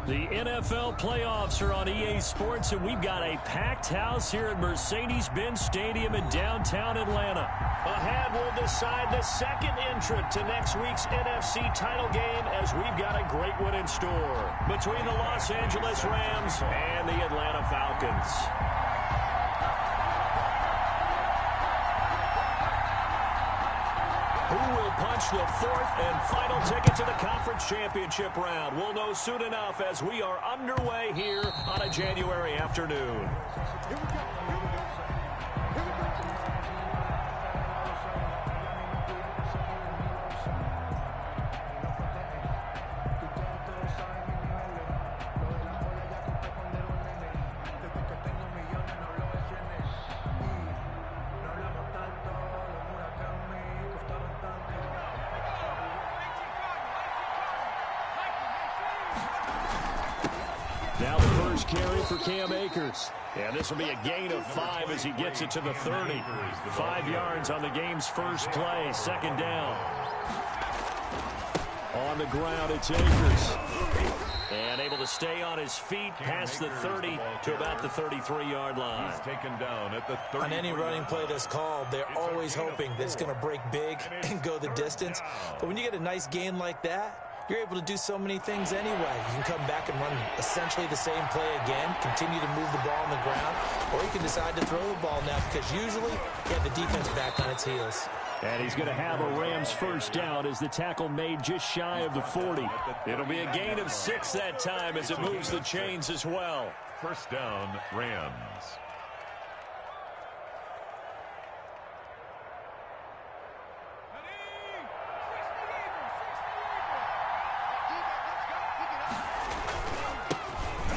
The NFL playoffs are on EA Sports, and we've got a packed house here at Mercedes-Benz Stadium in downtown Atlanta. Ahead, we'll decide the second entrant to next week's NFC title game, as we've got a great one in store between the Los Angeles Rams and the Atlanta Falcons. Who will punch the fourth and final ticket to the conference championship round? We'll know soon enough as we are underway here on a January afternoon. Here we go. Now the first carry for Cam Akers. And this will be a gain of 5 as he gets it to the 30. 5 yards on the game's first play. Second down. On the ground, it's Akers. And able to stay on his feet past the 30 to about the 33-yard line. He's taken down at the 30. On any running play that's called, they're always hoping that it's going to break big and go the distance. But when you get a nice gain like that, you're able to do so many things anyway. You can come back and run essentially the same play again, continue to move the ball on the ground, or you can decide to throw the ball now because usually you have the defense back on its heels. And he's going to have a Rams first down as the tackle made just shy of the 40. It'll be a gain of 6 that time as it moves the chains as well. First down, Rams.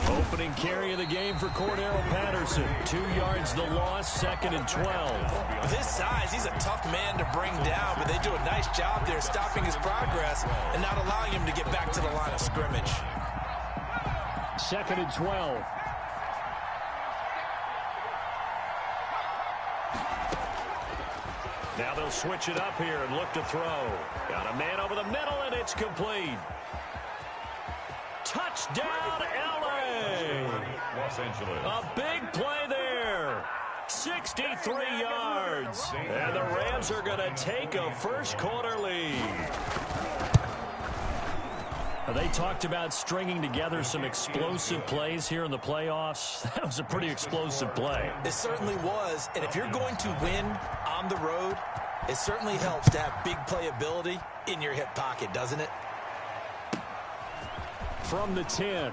Opening carry of the game for Cordero Patterson. 2 yards the loss, 2nd and 12. With his size, he's a tough man to bring down, but they do a nice job there stopping his progress and not allowing him to get back to the line of scrimmage. 2nd and 12. Now they'll switch it up here and look to throw. Got a man over the middle, and it's complete. Touchdown, LA! Los Angeles. A big play there. 63 yards. And the Rams are going to take a first-quarter lead. They talked about stringing together some explosive plays here in the playoffs. That was a pretty explosive play. It certainly was. And if you're going to win on the road, it certainly helps to have big playability in your hip pocket, doesn't it? From the 10.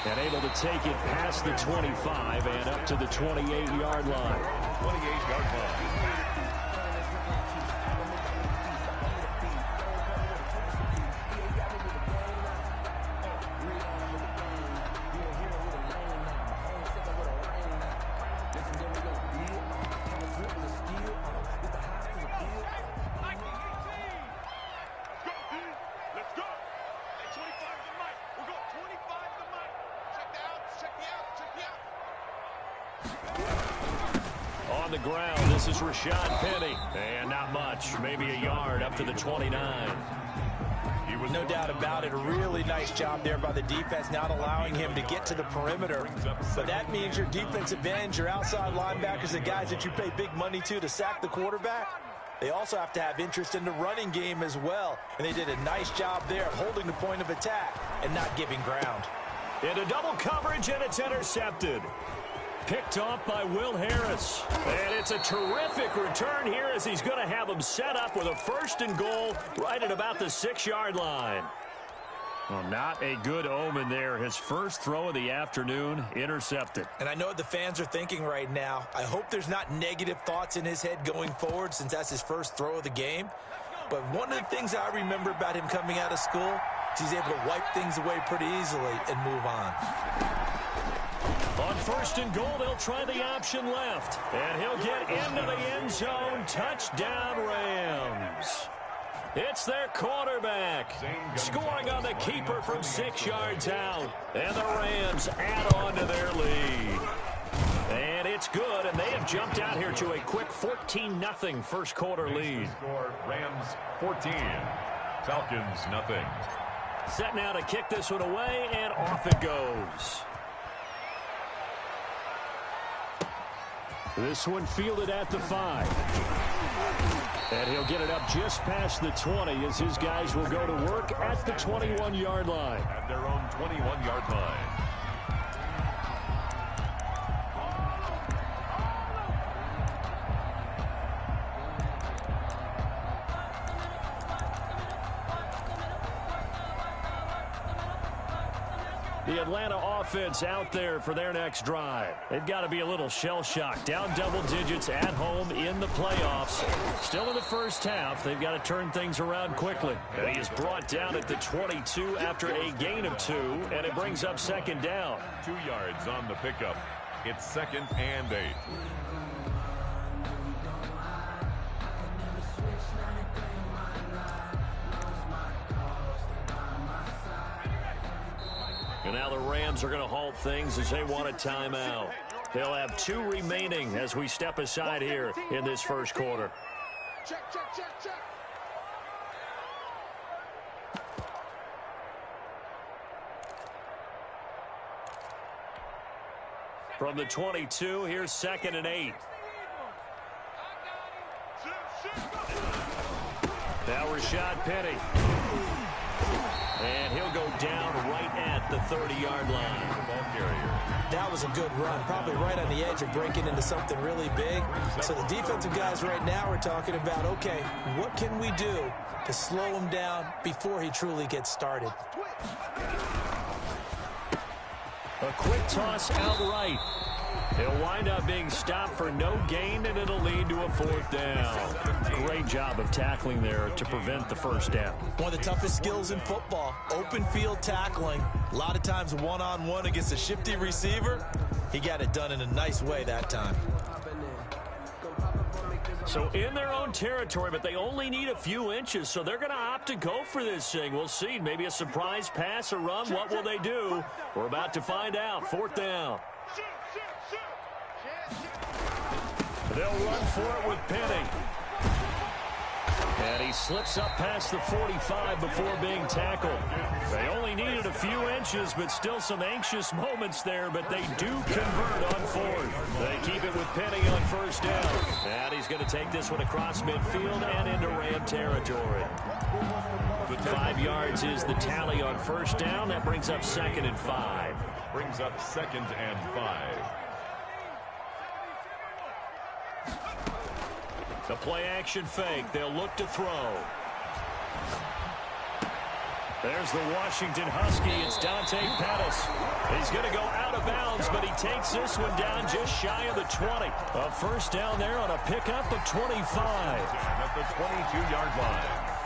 And able to take it past the 25 and up to the 28-yard line. 28-yard line. On the ground, this is Rashad Penny. And not much, maybe a yard up to the 29. No doubt about it. A really nice job there by the defense, not allowing him to get to the perimeter. But that means your defensive ends, your outside linebackers, the guys that you pay big money to sack the quarterback, they also have to have interest in the running game as well. And they did a nice job there of holding the point of attack and not giving ground. Into double coverage, and it's intercepted. Picked off by Will Harris. And it's a terrific return here as he's going to have him set up with a 1st and goal right at about the 6-yard line. Well, not a good omen there. His first throw of the afternoon, intercepted. And I know what the fans are thinking right now. I hope there's not negative thoughts in his head going forward since that's his first throw of the game. But one of the things I remember about him coming out of school is he's able to wipe things away pretty easily and move on. On 1st and goal, they'll try the option left. And he'll get into the end zone. Touchdown, Rams. It's their quarterback scoring on the keeper from 6 yards out. And the Rams add on to their lead. And it's good, and they have jumped out here to a quick 14-0 first quarter lead. Score Rams 14, Falcons nothing. Set now to kick this one away, and off it goes. This one fielded at the 5. And he'll get it up just past the 20 as his guys will go to work at the 21-yard line. At their own 21-yard line. The Atlanta offense out there for their next drive. They've got to be a little shell-shocked. Down double digits at home in the playoffs. Still in the first half. They've got to turn things around quickly. And he is brought down at the 22 after a gain of 2, and it brings up second down. 2 yards on the pickup. It's 2nd and 8. And now the Rams are going to halt things as they want a timeout. They'll have 2 remaining as we step aside here in this first quarter. Check. From the 22, here's 2nd and 8. Now Rashad Penny. And he'll go down right at the 30-yard line. Ball carrier. That was a good run, probably right on the edge of breaking into something really big. So the defensive guys right now are talking about, okay, what can we do to slow him down before he truly gets started? A quick toss out right. He'll wind up being stopped for no gain, and it'll lead to a 4th down. Great job of tackling there to prevent the first down. One of the toughest skills in football, open field tackling. A lot of times one-on-one against a shifty receiver. He got it done in a nice way that time. So in their own territory, but they only need a few inches, so they're going to opt to go for this thing. We'll see. Maybe a surprise pass or run. What will they do? We're about to find out. 4th down. They'll run for it with Penny. And he slips up past the 45 before being tackled. They only needed a few inches, but still some anxious moments there, but they do convert on 4th. They keep it with Penny on 1st down. And he's going to take this one across midfield and into Ram territory. 5 yards is the tally on 1st down. That brings up 2nd and 5. Brings up 2nd and 5. The play-action fake. They'll look to throw. There's the Washington Husky. It's Dante Pettis. He's going to go out of bounds, but he takes this one down just shy of the 20. A 1st down there on a pickup of 25. At the 22-yard line.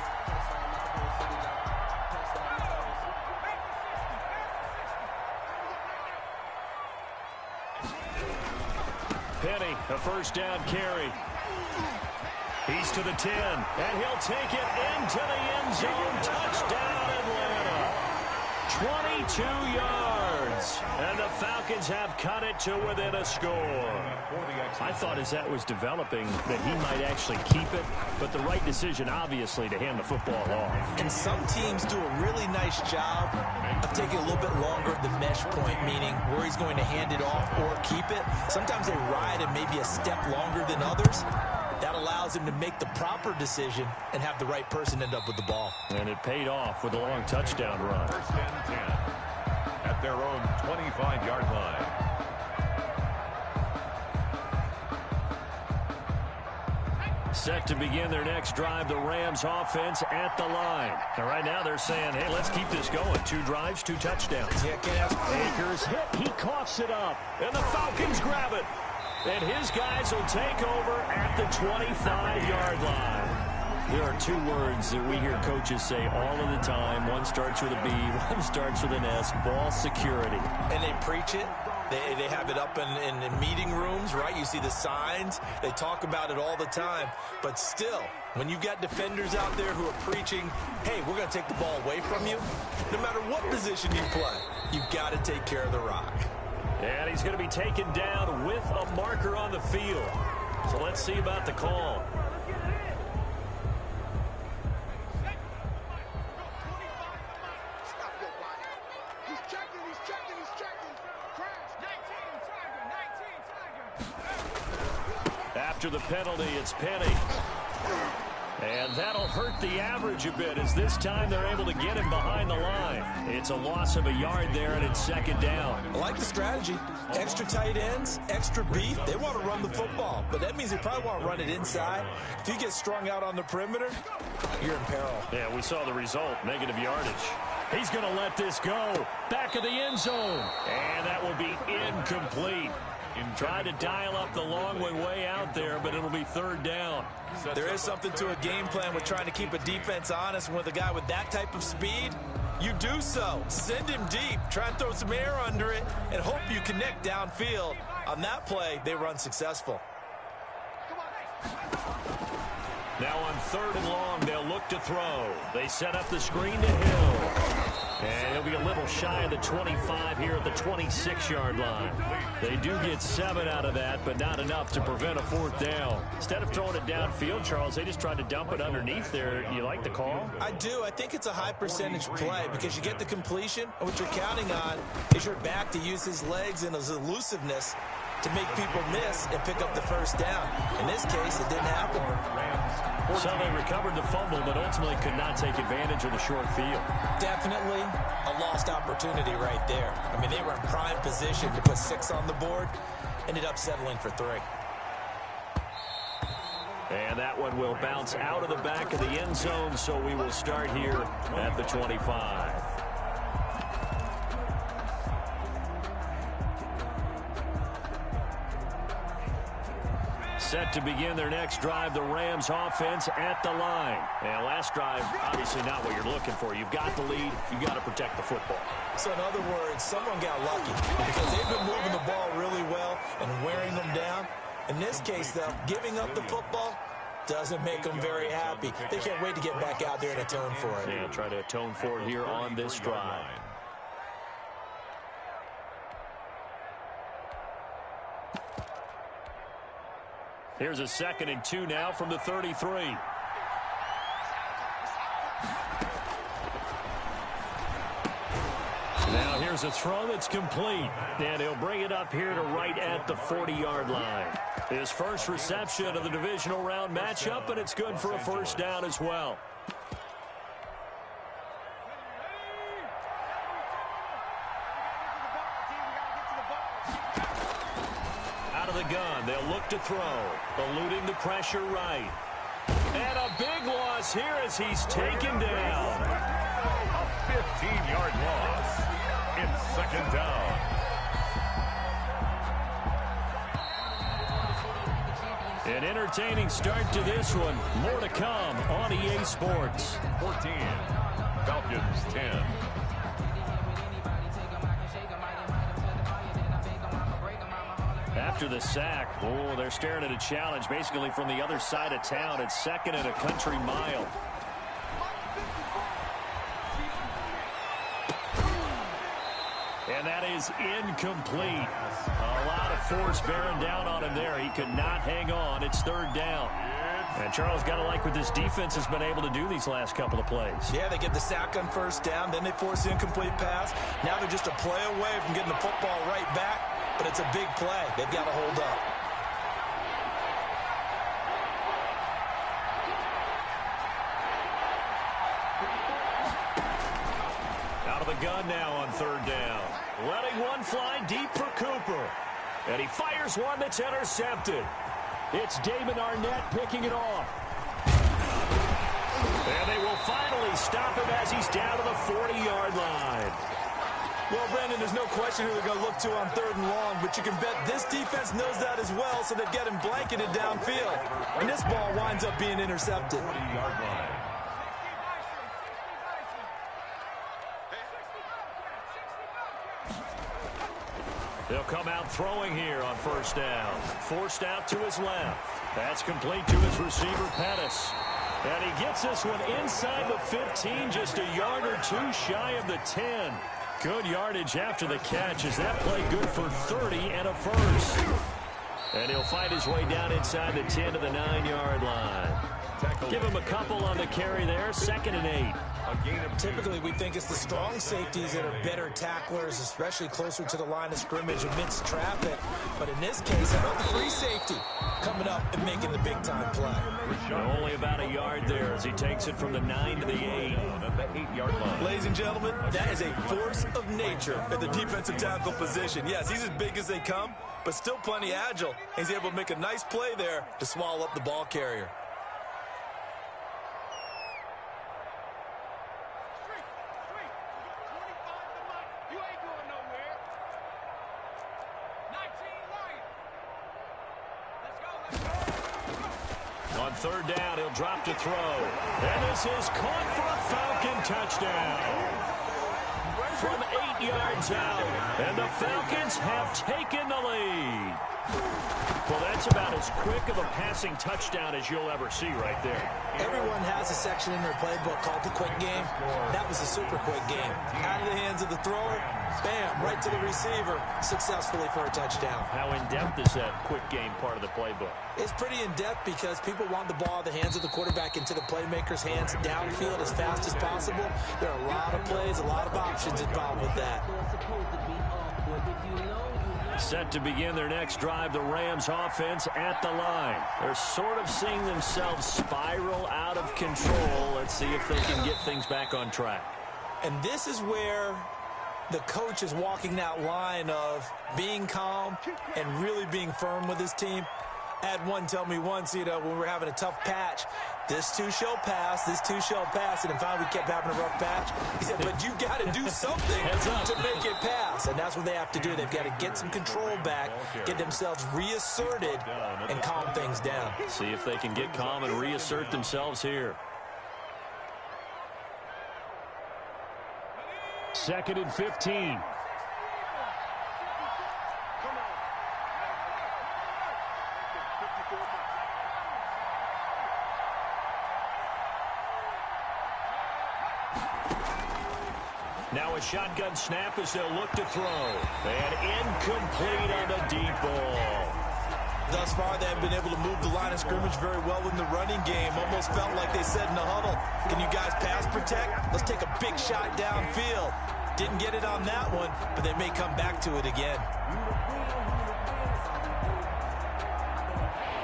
Penny, a 1st down carry. He's to the 10, and he'll take it into the end zone. Touchdown, Atlanta. 22 yards, and the Falcons have cut it to within a score. I thought as that was developing that he might actually keep it, but the right decision, obviously, to hand the football off. And some teams do a really nice job of taking a little bit longer at the mesh point, meaning where he's going to hand it off or keep it. Sometimes they ride it maybe a step longer than others. That allows him to make the proper decision and have the right person end up with the ball. And it paid off with a long touchdown run. 1st and 10 at their own 25-yard line. Set to begin their next drive, the Rams offense at the line. And right now they're saying, hey, let's keep this going. 2 drives, 2 touchdowns. Akers hit, he coughs it up, and the Falcons grab it. And his guys will take over at the 25-yard line. There are 2 words that we hear coaches say all of the time. One starts with a B, one starts with an S, ball security. And they preach it. They have it up in meeting rooms, right? You see the signs. They talk about it all the time. But still, when you've got defenders out there who are preaching, hey, we're going to take the ball away from you, no matter what position you play, you've got to take care of the rock. And he's going to be taken down with a marker on the field. So let's see about the call. after the penalty, it's Penny. And that'll hurt the average a bit as this time they're able to get him behind the line. It's a loss of a yard there, and it's second down. I like the strategy. Extra tight ends, extra beef. They want to run the football, but that means they probably want to run it inside. If you get strung out on the perimeter, you're in peril. Yeah, we saw the result, negative yardage. He's going to let this go. Back of the end zone. And that will be incomplete. Tried to dial up the long way out there, but it'll be third down. There is something to a game plan with trying to keep a defense honest. With a guy with that type of speed, you do so. Send him deep. Try and throw some air under it and hope you connect downfield. On that play, they were unsuccessful. Now on third and long, they'll look to throw. They set up the screen to Hill. And he'll be a little shy of the 25 here at the 26-yard line. They do get 7 out of that, but not enough to prevent a fourth down. Instead of throwing it downfield, Charles, they just tried to dump it underneath there. You like the call? I do. I think it's a high percentage play because you get the completion, and what you're counting on is your back to use his legs and his elusiveness to make people miss and pick up the first down. In this case, it didn't happen. So they recovered the fumble, but ultimately could not take advantage of the short field. Definitely A lost opportunity right there. I mean, they were in prime position to put 6 on the board. Ended up settling for 3. And that one will bounce out of the back of the end zone, so we will start here at the 25. Set to begin their next drive, the Rams offense at the line. And last drive, obviously not what you're looking for. You've got the lead. You've got to protect the football. So in other words, someone got lucky because they've been moving the ball really well and wearing them down. In this case, though, giving up the football doesn't make them very happy. They can't wait to get back out there and atone for it. Yeah, try to atone for it here on this drive. Here's a 2nd and 2 now from the 33. Now here's a throw that's complete. And he'll bring it up here to right at the 40-yard line. His first reception of the divisional round matchup, and it's good for a first down as well. The gun. They'll look to throw. Eluding the pressure right. And a big loss here as he's taken down. A 15-yard loss. It's 2nd down. An entertaining start to this one. More to come on EA Sports. 14. Falcons 10. After the sack, they're staring at a challenge basically from the other side of town. It's 2nd and a country mile. And that is incomplete. A lot of force bearing down on him there. He could not hang on. It's 3rd down. And Charles, got to like what this defense has been able to do these last couple of plays. Yeah, they get the sack on 1st down, then they force the incomplete pass. Now they're just a play away from getting the football right back. But it's a big play. They've got to hold up. Out of the gun now on 3rd down. Letting one fly deep for Cooper. And he fires one that's intercepted. It's Damon Arnett picking it off. And they will finally stop him as he's down to the 40-yard line. Well, Brendan, there's no question who they're going to look to on 3rd and long, but you can bet this defense knows that as well, so they've got him blanketed downfield. And this ball winds up being intercepted. 40-yard line. They'll come out throwing here on 1st down. Forced out to his left. That's complete to his receiver, Pettis. And he gets this one inside the 15, just a yard or 2 shy of the 10. Good yardage after the catch. Is that play good for 30 and a first? And he'll find his way down inside the 10 to the 9-yard line. Give him a couple on the carry there. 2nd and 8. A gain of Typically, we think it's the strong safeties that are better tacklers, especially closer to the line of scrimmage amidst traffic. But in this case, how about the free safety coming up and making the big-time play? Only about a yard there as he takes it from the 9 to the 8. At the 8-yard line. Ladies and gentlemen, that is a force of nature at the defensive tackle position. Yes, he's as big as they come, but still plenty agile. He's able to make a nice play there to swallow up the ball carrier. On third down, he'll drop to throw. And this is caught for a Falcon touchdown. From 8 yards out. And the Falcons have taken the lead. Well, that's about as quick of a passing touchdown as you'll ever see right there. Everyone has a section in their playbook called the quick game. That was a super quick game. Out of the hands of the thrower, bam, right to the receiver, successfully for a touchdown. How in-depth is that quick game part of the playbook? It's pretty in-depth because people want the ball in the hands of the quarterback into the playmaker's hands downfield as fast as possible. There are a lot of plays, a lot of options involved with that. Set to begin their next drive, the Rams offense at the line. They're sort of seeing themselves spiral out of control. Let's see if they can get things back on track. And this is where the coach is walking that line of being calm and really being firm with his team. I had one tell me once, when we were having a tough patch, this too shall pass, this too shall pass, and finally we kept having a rough patch. He said, but you got to do something to make it pass, and that's what they have to do. They've got to get some control back, get themselves reasserted, and calm things down. See if they can get calm and reassert themselves here. 2nd and 15. Now a shotgun snap as they'll look to throw. And incomplete on the deep ball. Thus far, they have been able to move the line of scrimmage very well in the running game. Almost felt like they said in the huddle, can you guys pass protect? Let's take a big shot downfield. Didn't get it on that one, but they may come back to it again.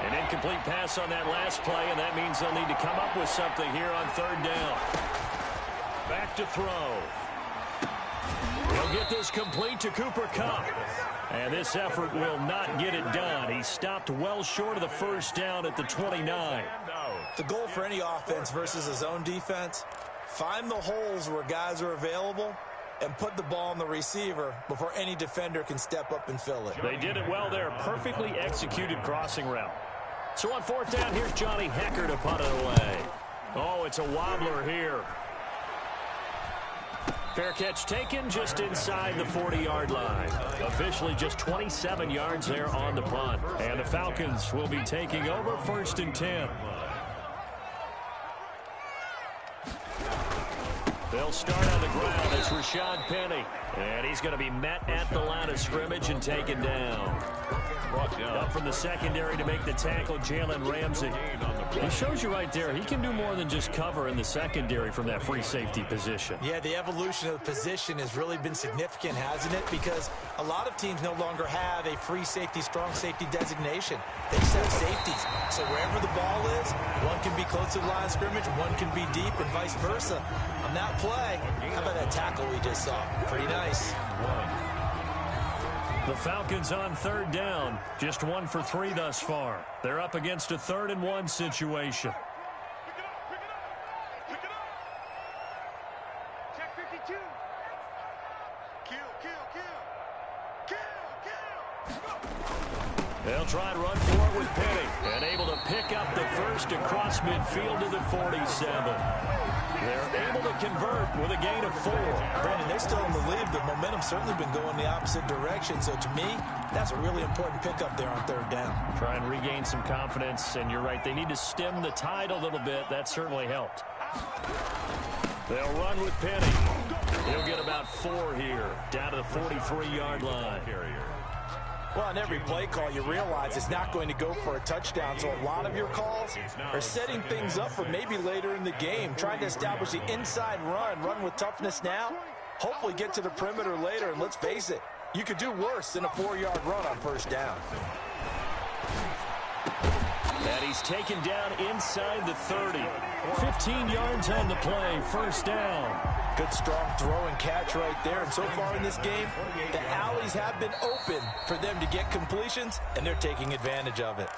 An incomplete pass on that last play, and that means they'll need to come up with something here on third down. Back to throw. He'll get this complete to Cooper Kupp. And this effort will not get it done. He stopped well short of the first down at the 29. The goal for any offense versus a zone defense, find the holes where guys are available and put the ball on the receiver before any defender can step up and fill it. They did it well there. Perfectly executed crossing route. So on fourth down, here's Johnny Hecker to punt it away. Oh, it's a wobbler here. Fair catch taken just inside the 40-yard line. Officially just 27 yards there on the punt. And the Falcons will be taking over 1st and 10. They'll start on the ground. It's Rashad Penny. And he's going to be met at the line of scrimmage and taken down. Up from the secondary to make the tackle, Jalen Ramsey. He shows you right there, he can do more than just cover in the secondary from that free safety position. Yeah, the evolution of the position has really been significant, hasn't it? Because a lot of teams no longer have a free safety, strong safety designation. They just have safeties. So wherever the ball is, one can be close to the line of scrimmage, one can be deep, and vice versa. On that play, how about that tackle we just saw? Pretty nice. The Falcons on third down, just 1 for 3 thus far. They're up against a 3rd and 1 situation. Pick it up. Check 52. Kill. They'll try and run for it with Penny. And able to pick up the first across midfield to the 47. They're able to convert with a gain of 4. Brandon, they're still in the lead. The momentum's certainly been going the opposite direction. So to me, that's a really important pickup there on third down. Try and regain some confidence. And you're right, they need to stem the tide a little bit. That certainly helped. They'll run with Penny. He'll get about 4 here, down to the 43-yard line. Well, on every play call, you realize it's not going to go for a touchdown, so a lot of your calls are setting things up for maybe later in the game, trying to establish the inside run with toughness now, hopefully get to the perimeter later, and let's face it, you could do worse than a 4-yard run on first down. And he's taken down inside the 30. 15 yards on the play, first down. Good strong throw and catch right there. And so far in this game, the alleys have been open for them to get completions, and they're taking advantage of it.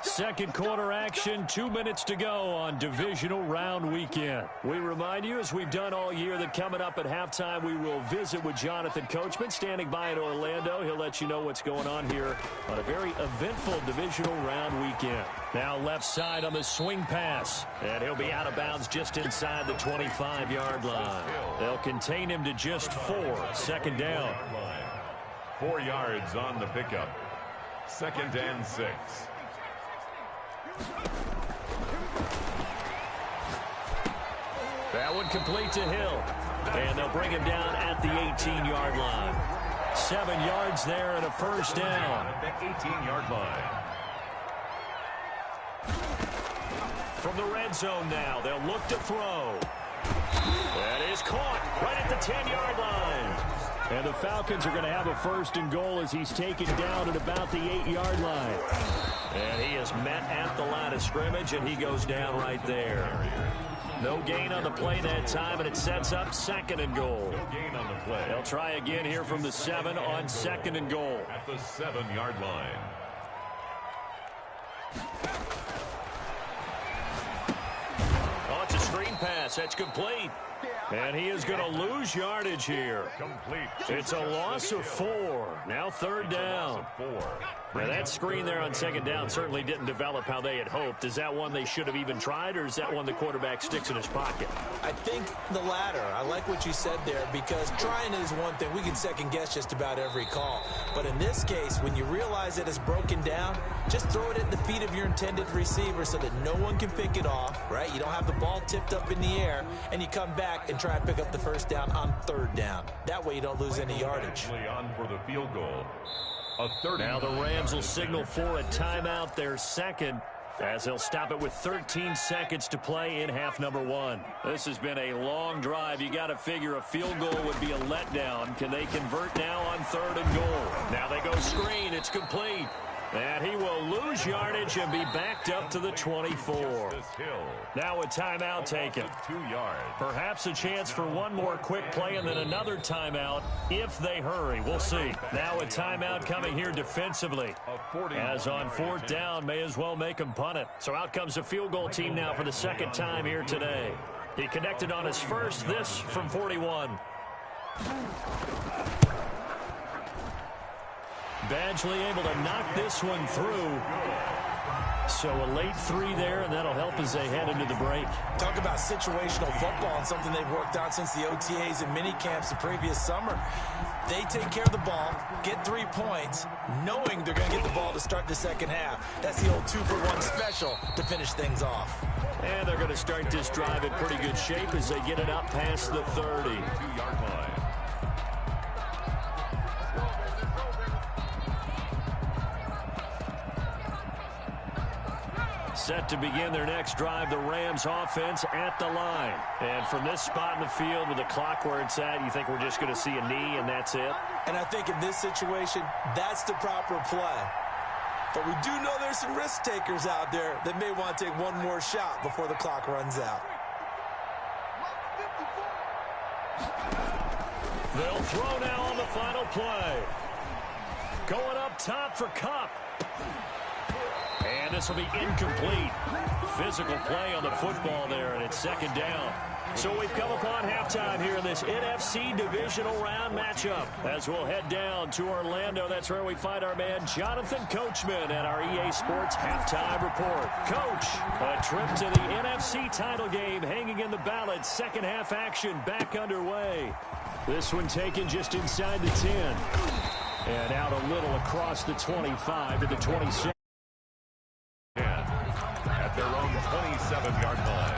Second quarter action, 2 minutes to go on divisional round weekend. We remind you, as we've done all year, that coming up at halftime, we will visit with Jonathan Coachman, standing by in Orlando. He'll let you know what's going on here on a very eventful divisional round weekend. Now left side on the swing pass, and he'll be out of bounds just inside the 25-yard line. They'll contain him to just 4, second down. 4 yards on the pickup. 2nd and 6. That one complete to Hill. And they'll bring him down at the 18-yard line. 7 yards there and a first down. At the 18-yard line. From the red zone now, they'll look to throw. That is caught right at the 10-yard line. And the Falcons are going to have a first and goal as he's taken down at about the 8-yard line. And he is met at the line of scrimmage, and he goes down right there. No gain on the play that time, and it sets up 2nd and goal. No gain on the play. They'll try again here from the 7 on 2nd and goal. At the 7-yard line. Oh, it's a screen pass. That's complete. And he is going to lose yardage here. Complete. It's a loss of 4. Now 3rd down. Now that screen there on 2nd down certainly didn't develop how they had hoped. Is that one they should have even tried, or is that one the quarterback sticks in his pocket? I think the latter. I like what you said there, because trying is one thing. We can second guess just about every call. But in this case, when you realize that it's broken down, just throw it at the feet of your intended receiver so that no one can pick it off, right? You don't have the ball tipped up in the air, and you come back and try and pick up the first down on 3rd down. That way you don't lose any yardage. On for the field goal. Now the Rams will signal for a timeout, their 2nd, as they'll stop it with 13 seconds to play in half number 1. This has been a long drive. You got to figure a field goal would be a letdown. Can they convert now on 3rd and goal? Now they go screen. It's complete. And he will lose yardage and be backed up to the 24. Now a timeout taken. 2 yards. Perhaps a chance for one more quick play and then another timeout if they hurry. We'll see. Now a timeout coming here defensively. As on 4th down, may as well make him punt it. So out comes the field goal team now for the 2nd time here today. He connected on his first, this from 41. Badgley able to knock this one through. So a late 3 there, and that'll help as they head into the break. Talk about situational football and something they've worked on since the OTAs and mini camps the previous summer. They take care of the ball, get 3 points, knowing they're going to get the ball to start the second half. That's the old 2-for-1 special to finish things off. And they're going to start this drive in pretty good shape as they get it up past the 30. 2-yard line. Set to begin their next drive, the Rams offense at the line. And from this spot in the field with the clock where it's at, you think we're just going to see a knee and that's it? And I think in this situation, that's the proper play. But we do know there's some risk takers out there that may want to take one more shot before the clock runs out. They'll throw now on the final play. Going up top for Kupp. And this will be incomplete. Physical play on the football there, and it's 2nd down. So we've come upon halftime here in this NFC divisional round matchup. As we'll head down to Orlando, that's where we find our man Jonathan Coachman at our EA Sports Halftime Report. Coach, a trip to the NFC title game hanging in the balance. Second half action back underway. This one taken just inside the 10. And out a little across the 25 to the 26. At their own 27-yard line.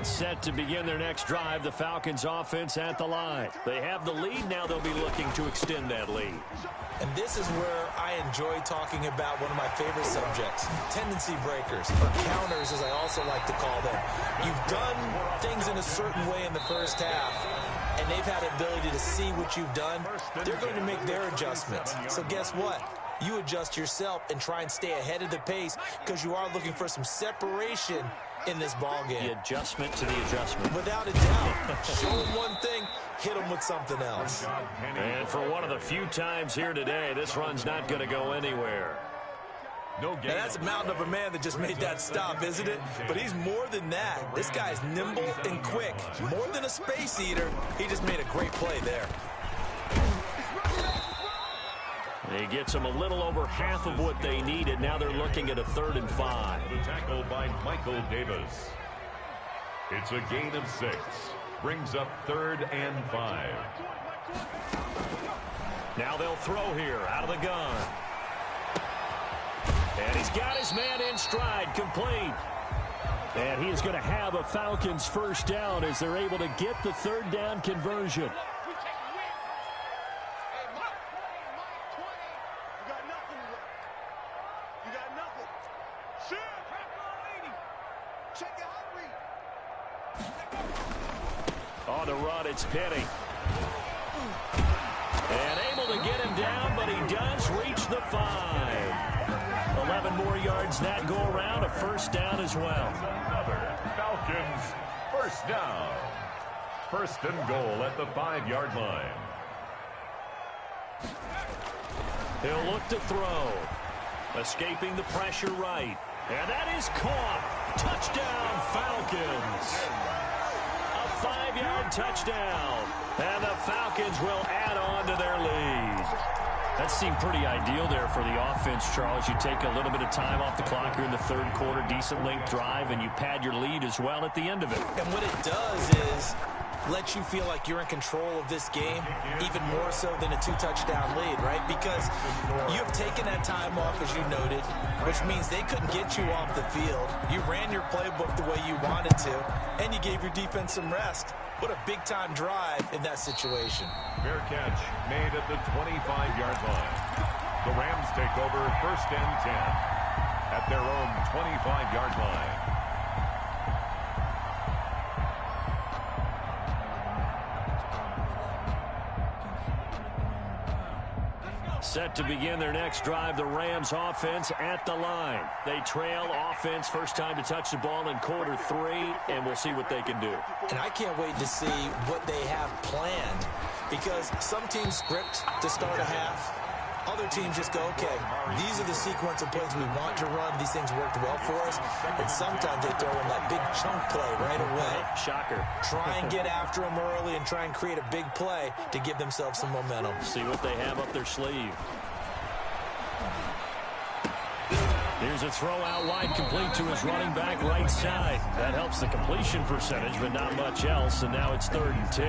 Now it's set to begin their next drive. The Falcons offense at the line. They have the lead. Now they'll be looking to extend that lead. And this is where I enjoy talking about one of my favorite subjects, tendency breakers, or counters as I also like to call them. You've done things in a certain way in the first half, and they've had the ability to see what you've done. They're going to make their adjustments. So guess what? You adjust yourself and try and stay ahead of the pace because you are looking for some separation in this ball game. The adjustment to the adjustment. Without a doubt. Show them one thing, hit them with something else. And for one of the few times here today, this run's not going to go anywhere. No Now that's a mountain of a man that just made that stop, isn't it? But he's more than that. This guy's nimble and quick. More than a space eater, he just made a great play there. He gets them a little over half of what they needed. Now they're looking at a 3rd and 5. The tackle by Michael Davis. It's a gain of 6. Brings up 3rd and 5. Now they'll throw here out of the gun. And he's got his man in stride, complete. And he is going to have a Falcons first down as they're able to get the 3rd down conversion. On the run, it's Penny. And able to get him down, but he does reach the 5. 11 more yards that go around, a first down as well. Another Falcons first down. 1st and goal at the 5-yard line. He'll look to throw. Escaping the pressure right. And that is caught. Touchdown, Falcons. A 5-yard touchdown. And the Falcons will add on to their lead. That seemed pretty ideal there for the offense, Charles. You take a little bit of time off the clock here in the 3rd quarter, decent length drive, and you pad your lead as well at the end of it. And what it does is let you feel like you're in control of this game, even more so than a 2-touchdown lead, right? Because you've taken that time off, as you noted, which means they couldn't get you off the field. You ran your playbook the way you wanted to, and you gave your defense some rest. What a big-time drive in that situation. Fair catch made at the 25-yard line. The Rams take over 1st and 10 at their own 25-yard line. Set to begin their next drive, the Rams offense at the line. They trail offense, first time to touch the ball in quarter 3, and we'll see what they can do. And I can't wait to see what they have planned, because some teams script to start a half. Other teams just go, okay, these are the sequence of plays we want to run. These things worked well for us. And sometimes they throw in that big chunk play right away. Shocker. Try and get after them early and try and create a big play to give themselves some momentum. See what they have up their sleeve. Here's a throw out wide, complete to his running back right side. That helps the completion percentage, but not much else, and now it's 3rd and 10.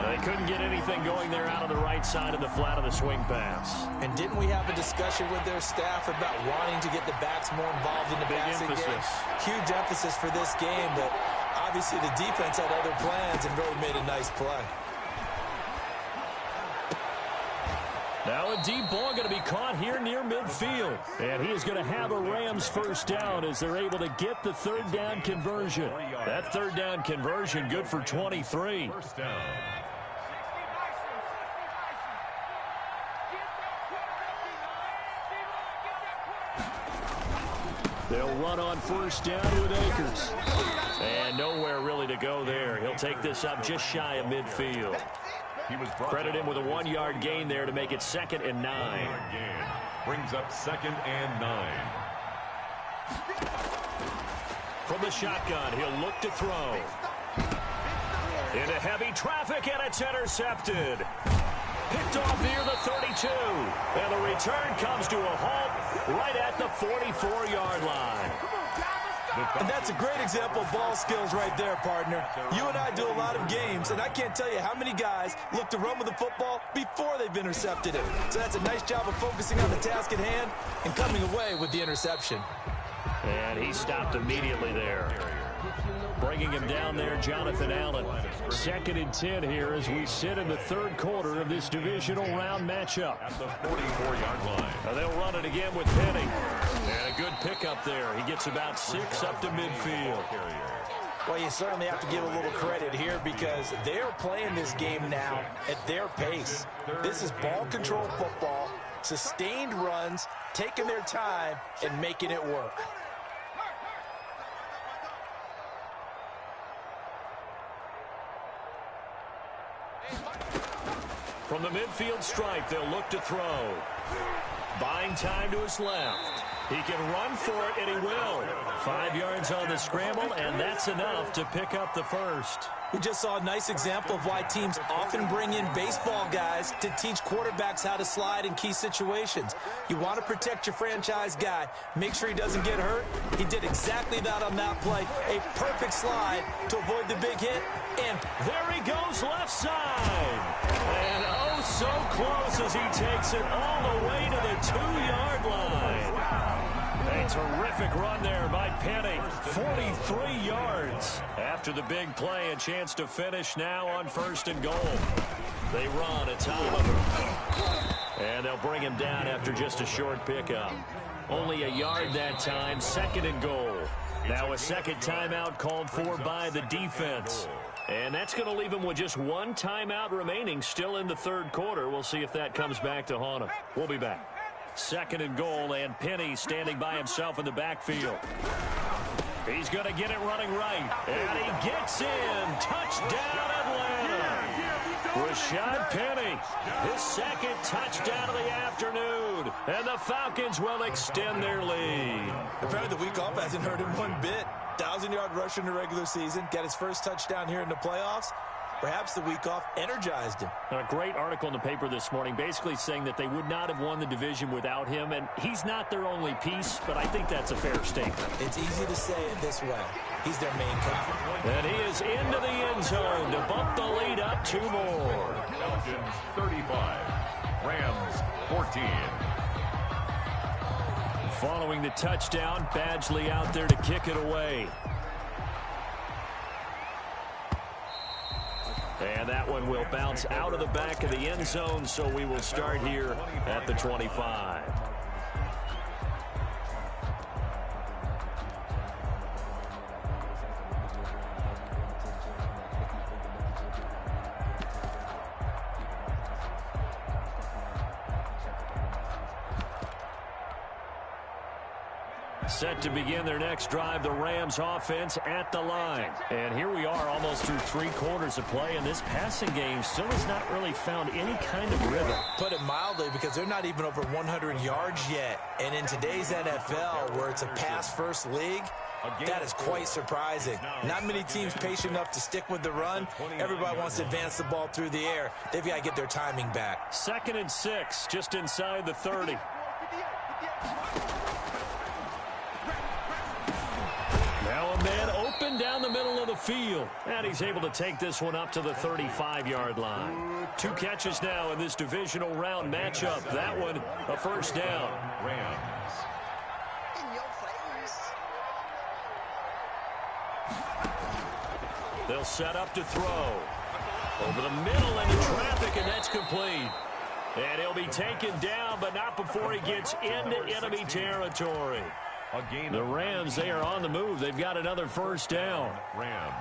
They couldn't get anything going there out on the right side of the flat of the swing pass. And didn't we have a discussion with their staff about wanting to get the backs more involved in the passing game? Huge emphasis for this game, but obviously the defense had other plans and really made a nice play. Now a deep ball going to be caught here near midfield. And he is going to have a Rams first down as they're able to get the 3rd down conversion. That 3rd down conversion good for 23. First down. They'll run on first down with Akers. And nowhere really to go there. He'll take this up just shy of midfield. Credit him with a 1-yard gain there to make it 2nd and 9. Brings up 2nd and 9. From the shotgun, he'll look to throw. Into heavy traffic, and it's intercepted. Picked off near the 32. And the return comes to a halt right at the 44-yard line. And that's a great example of ball skills right there, partner. You and I do a lot of games, and I can't tell you how many guys look to run with the football before they've intercepted it. So that's a nice job of focusing on the task at hand and coming away with the interception. And he stopped immediately there. Bringing him down there, Jonathan Allen. 2nd and 10 here as we sit in the third quarter of this divisional round matchup. At the 44-yard line. Now they'll run it again with Penny. And a good pickup there. He gets about 6 up to midfield. Well, you certainly have to give a little credit here because they're playing this game now at their pace. This is ball control football, sustained runs, taking their time, and making it work. From the midfield stripe, they'll look to throw. Buying time to his left. He can run for it, and he will. 5 yards on the scramble, and that's enough to pick up the first. We just saw a nice example of why teams often bring in baseball guys to teach quarterbacks how to slide in key situations. You want to protect your franchise guy. Make sure he doesn't get hurt. He did exactly that on that play. A perfect slide to avoid the big hit. And there he goes left side. And oh, so close as he takes it all the way to the 2-yard line. A terrific run there by Penny. 43 yards. After the big play, a chance to finish now on 1st and goal. They run. It's Oliver. And they'll bring him down after just a short pickup. Only a yard that time. 2nd and goal. Now a second timeout called for by the defense. And that's going to leave him with just 1 timeout remaining still in the third quarter. We'll see if that comes back to haunt him. We'll be back. 2nd and goal, and Penny standing by himself in the backfield. He's going to get it running right. And he gets in. Touchdown, Atlanta. Rashad Penny, his 2nd touchdown of the afternoon. And the Falcons will extend their lead. Apparently the week off hasn't hurt him one bit. 1,000-yard rusher in the regular season. Got his first touchdown here in the playoffs. Perhaps the week off energized him. A great article in the paper this morning basically saying that they would not have won the division without him, and he's not their only piece, but I think that's a fair statement. It's easy to say it this way. He's their main guy. And he is into the end zone to bump the lead up 2 more. Falcons 35, Rams 14. Following the touchdown, Badgley out there to kick it away. And that one will bounce out of the back of the end zone, so we will start here at the 25. Set to begin their next drive, the Rams offense at the line. And here we are almost through 3 quarters of play, and this passing game still has not really found any kind of rhythm. Put it mildly, because they're not even over 100 yards yet. And in today's NFL, where it's a pass-first league, that is quite surprising. Not many teams patient enough to stick with the run. Everybody wants to advance the ball through the air. They've got to get their timing back. 2nd and 6, just inside the 30. Now a man open down the middle of the field. And he's able to take this one up to the 35-yard line. 2 catches now in this divisional round matchup. That one, a first down. Rams. They'll set up to throw. Over the middle into traffic, and that's complete. And he'll be taken down, but not before he gets into enemy territory. The Rams, they are on the move. They've got another first down. Rams.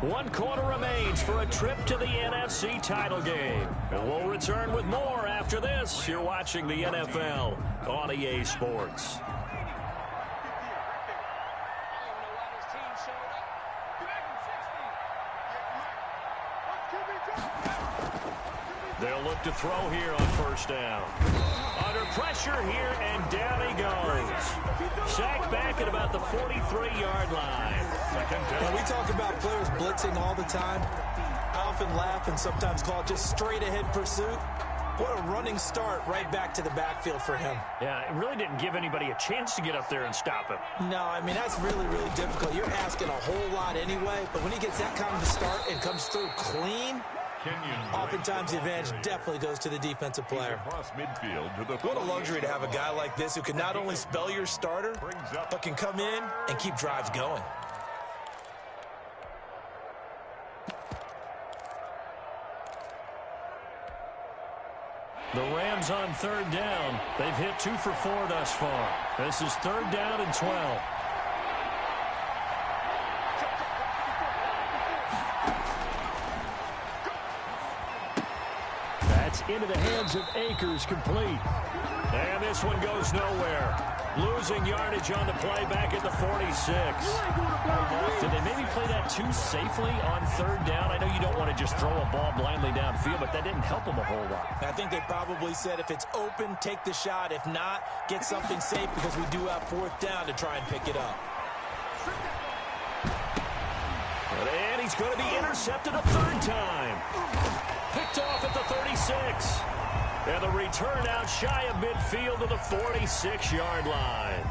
One quarter remains for a trip to the NFC title game. And we'll return with more after this. You're watching the NFL on EA Sports. They'll look to throw here on first down. Under pressure here, and down he goes. Sacked back at about the 43-yard line. Now, we talk about players blitzing all the time. I often laugh and sometimes call it just straight-ahead pursuit. What a running start right back to the backfield for him. Yeah, it really didn't give anybody a chance to get up there and stop him. No, I mean, that's really, really difficult. You're asking a whole lot anyway, but when he gets that kind of a start and comes through clean, Oftentimes, the advantage definitely goes to the defensive player. Across midfield to the What a luxury to have a guy like this who can not only spell your starter, but can come in and keep drives going. The Rams on third down. They've hit 2 for 4 thus far. This is third down and 12. That's into the hands of Akers, complete. And this one goes nowhere. Losing yardage on the play back at the 46. Did they maybe play that too safely on third down? I know you don't want to just throw a ball blindly downfield, but that didn't help them a whole lot. I think they probably said if it's open, take the shot. If not, get something safe because we do have fourth down to try and pick it up. And he's going to be intercepted a third time. Picked off at the 36. And the return out shy of midfield to the 46-yard line.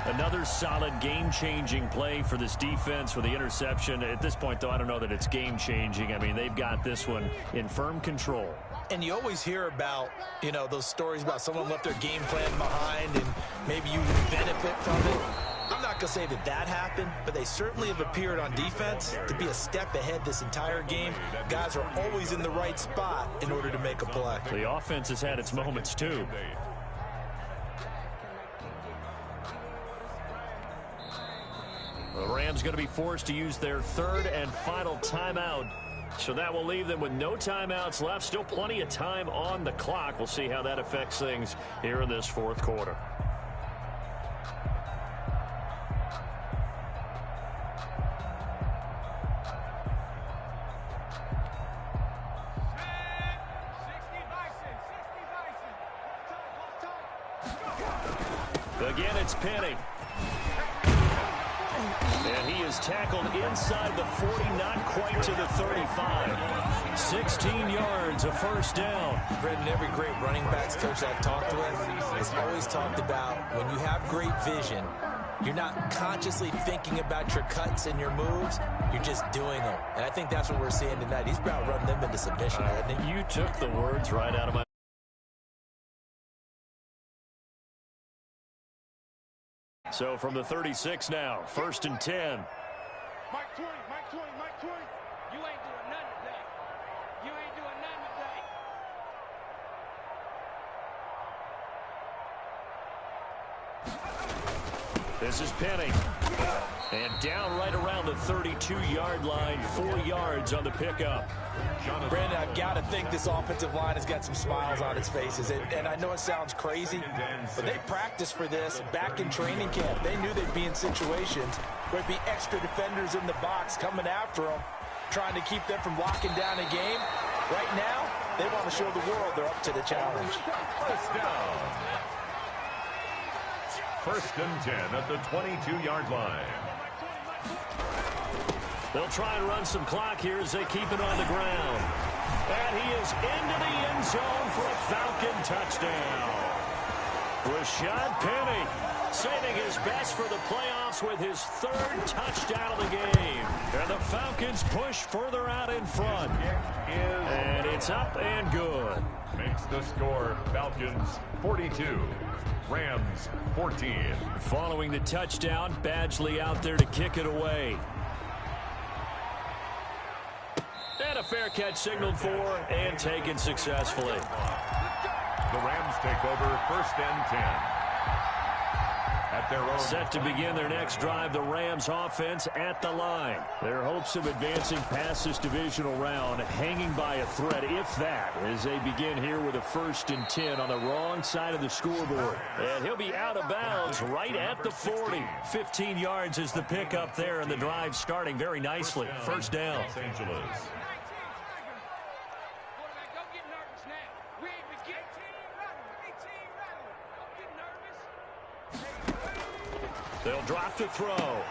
Another solid game-changing play for this defense with the interception. At this point, though, I don't know that it's game-changing. I mean, they've got this one in firm control. And you always hear about, you know, those stories about someone left their game plan behind and maybe you benefit from it. I'm not going to say that that happened, but they certainly have appeared on defense to be a step ahead this entire game. Guys are always in the right spot in order to make a play. The offense has had its moments, too. The Rams going to be forced to use their third and final timeout. So that will leave them with no timeouts left. Still plenty of time on the clock. We'll see how that affects things here in this fourth quarter. Again, it's Penny. And he is tackled inside the 40, not quite to the 35. 16 yards, a first down. Brendan, every great running backs coach I've talked with has always talked about when you have great vision, you're not consciously thinking about your cuts and your moves. You're just doing them. And I think that's what we're seeing tonight. He's about running them into submission, hasn't he? You took the words right out of my... So from the 36 now, first and 10. Mike 20, Mike 20, Mike 20. You ain't doing nothing today. You ain't doing nothing today. This is Penny. And down right around the 32-yard line, 4 yards on the pickup. Brandon, I've got to think this offensive line has got some smiles on its faces. And I know it sounds crazy, but they practiced for this back in training camp. They knew they'd be in situations where there'd be extra defenders in the box coming after them, trying to keep them from locking down a game. Right now, they want to show the world they're up to the challenge. First down. First and 10 at the 22-yard line. They'll try and run some clock here as they keep it on the ground. And he is into the end zone for a Falcon touchdown. Rashad Penny saving his best for the playoffs with his third touchdown of the game. And the Falcons push further out in front. And it's up and good. Makes the score Falcons 42. Rams 14. Following the touchdown, Badgley out there to kick it away. And a fair catch signaled for and taken successfully. The Rams take over first and 10. At their own. Set to begin their next drive, the Rams offense at the line. Their hopes of advancing past this divisional round hanging by a thread, if that, as they begin here with a first and 10 on the wrong side of the scoreboard. And he'll be out of bounds right at the 40. 15 yards is the pickup there, and the drive starting very nicely. First down. Los Angeles. They'll drop to throw.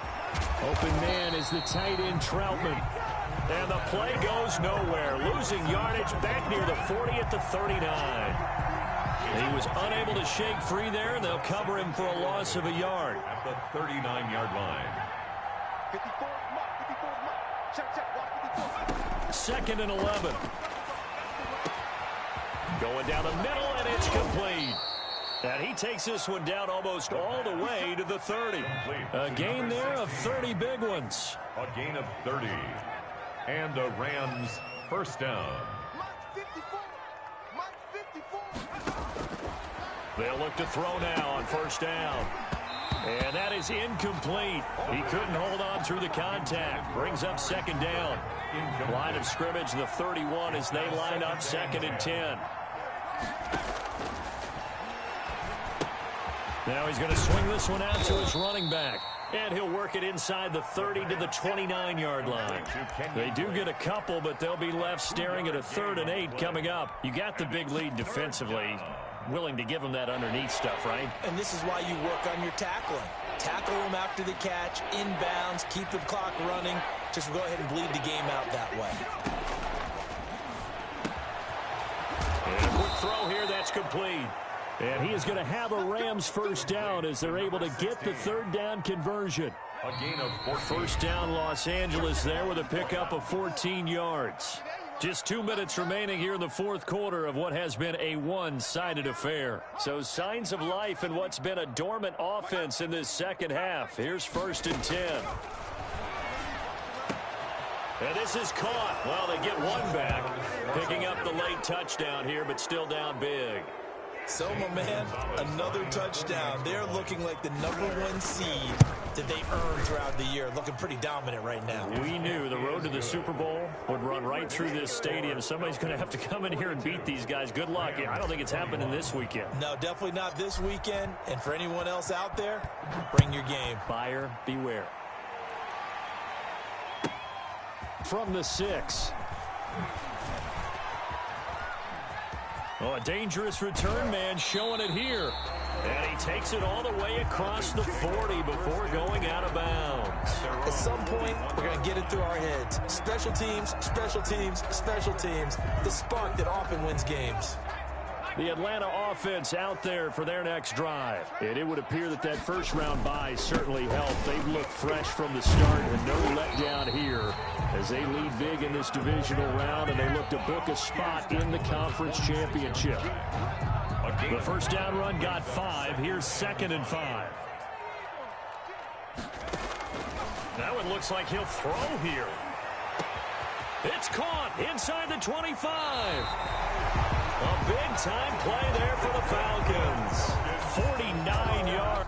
Open man is the tight end, Troutman. And the play goes nowhere. Losing yardage back near the 40 at the 39. He was unable to shake free there, and they'll cover him for a loss of a yard. At the 39-yard line. 54, mark, 54, mark. Check, watch 54. 2nd and 11. Going down the middle, and it's complete. And he takes this one down almost all the way to the 30. A gain there of 30 big ones. A gain of 30. And the Rams first down. Mark 54, mark 54. They'll look to throw now on first down. And that is incomplete. He couldn't hold on through the contact. Brings up 2nd down. Line of scrimmage, the 31 as they line up 2nd and 10. Now he's going to swing this one out to his running back. And he'll work it inside the 30 to the 29-yard line. They do get a couple, but they'll be left staring at a 3rd and 8 coming up. You got the big lead defensively. Willing to give them that underneath stuff, right? And this is why you work on your tackling. Tackle them after the catch, inbounds, keep the clock running. Just go ahead and bleed the game out that way. And a quick throw here, that's complete. And he is going to have a Rams first down as they're able to get the 3rd down conversion. A gain of 14. First down Los Angeles there with a pickup of 14 yards. Just 2 minutes remaining here in the 4th quarter of what has been a one-sided affair. So signs of life in what's been a dormant offense in this second half. Here's 1st and 10. And this is caught. Well, they get one back. Picking up the late touchdown here, but still down big. So, my man, another touchdown. They're looking like the #1 seed that they earned throughout the year. Looking pretty dominant right now. We knew the road to the Super Bowl would run right through this stadium. Somebody's going to have to come in here and beat these guys. Good luck. I don't think it's happening this weekend. No, definitely not this weekend. And for anyone else out there, bring your game. Buyer beware. From the 6. Oh, a dangerous return man showing it here. And he takes it all the way across the 40 before going out of bounds. At some point, we're going to get it through our heads. Special teams, special teams, special teams. The spark that often wins games. The Atlanta offense out there for their next drive. And it would appear that that first-round bye certainly helped. They've looked fresh from the start and no letdown here as they lead big in this divisional round and they look to book a spot in the conference championship. The first down run got 5. Here's 2nd and 5. Now it looks like he'll throw here. It's caught inside the 25. A big-time play there for the Falcons. 49 yards.